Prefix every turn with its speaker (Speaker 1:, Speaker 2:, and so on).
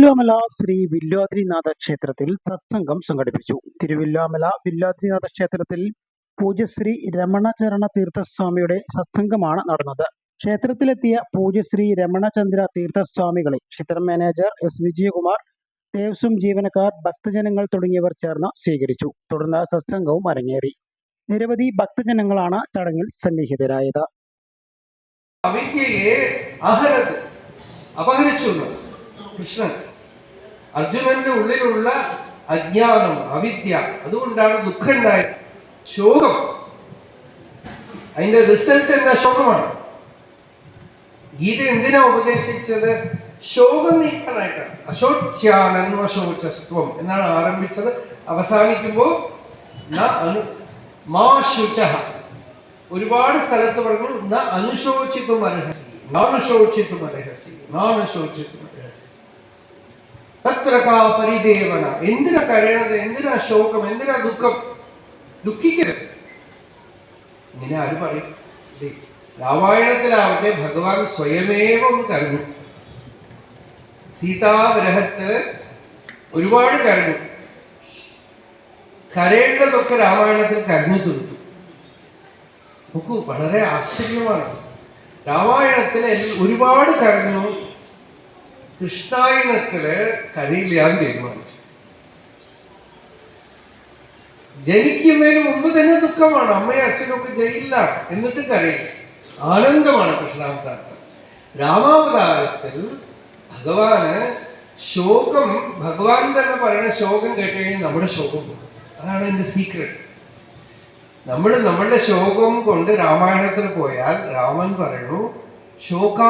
Speaker 1: തിരുവില്ലാമല ശ്രീ വില്വാദ്രിനാഥ ക്ഷേത്രത്തിൽ സത്സംഗം സംഘടിപ്പിച്ചു. തിരുവില്ലാമല വില്വാദ്രിനാഥ ക്ഷേത്രത്തിൽ പൂജ്യശ്രീ രമണചരണ തീർത്ഥസ്വാമിയുടെ സത്സംഗമാണ് നടന്നത്. ക്ഷേത്രത്തിലെത്തിയ പൂജ്യശ്രീ രമണചന്ദ്ര തീർത്ഥസ്വാമികളെ ക്ഷേത്രം മാനേജർ എസ് വിജയകുമാർ, ദേവസ്വം ജീവനക്കാർ, ഭക്തജനങ്ങൾ തുടങ്ങിയവർ ചേർന്ന് സ്വീകരിച്ചു. തുടർന്ന് സത്സംഗവും അരങ്ങേറി. നിരവധി ഭക്തജനങ്ങളാണ് ചടങ്ങിൽ സന്നിഹിതരായത്.
Speaker 2: കൃഷ്ണൻ അർജുനന്റെ ഉള്ളിലുള്ള അജ്ഞാനം, അവിദ്യ, അതുകൊണ്ടാണ് ദുഃഖം ഉണ്ടായത്. ശോകം, അതിന്റെ റിസൾട്ട് എന്താ? ശോകമാണ്. ഗീത എന്തിനാ ഉപദേശിച്ചത്? ശോകം നീക്കാനായിട്ടാണ്. അശോച്യാനന്വശോചസ്ത്വം എന്നാണ് ആരംഭിച്ചത്. അവസാനിക്കുമ്പോ ഒരുപാട് സ്ഥലത്ത് പറഞ്ഞു അനുശോചിതും അർഹസി, നാനുശോചിതും അർഹസി, നാനുശോചിതും അർഹസി. തത്രകാ പരിദേവന. എന്തിനാ കരയണത്? എന്തിനാ ശോകം? എന്തിനാ ദുഃഖം? ദുഃഖിക്കരുത്. ഇങ്ങനെ ആര് പറയും? രാമായണത്തിലാവട്ടെ ഭഗവാൻ സ്വയമേവ ഒന്ന് കരഞ്ഞു. സീതാഗ്രഹത്ത് ഒരുപാട് കരഞ്ഞു. കരയേണ്ടതൊക്കെ രാമായണത്തിൽ കരഞ്ഞു തീർത്തു. നോക്കൂ, വളരെ ആശ്ചര്യമാണ്. രാമായണത്തിൽ ഒരുപാട് കരഞ്ഞു, കൃഷ്ണായനത്തില് കരയില്ലാന്ന് തീരുമാനിച്ചു. ജനിക്കുന്നതിന് മുമ്പ് തന്നെ ദുഃഖമാണ്. അമ്മയും അച്ഛനൊക്കെ ജയിലിലാണ്, എന്നിട്ട് കരയും. ആനന്ദമാണ് കൃഷ്ണാവതാരത്തിൽ. രാമാവതാരത്തിൽ ഭഗവാന് ശോകം, ഭഗവാൻ തന്നെ പറയുന്ന ശോകം കേട്ട് കഴിഞ്ഞാൽ നമ്മുടെ ശോകം പോകും. അതാണ് എൻ്റെ സീക്രട്ട്. നമ്മളുടെ ശോകം കൊണ്ട് രാമായണത്തിൽ പോയാൽ രാമൻ പറയുന്നു ശോകാ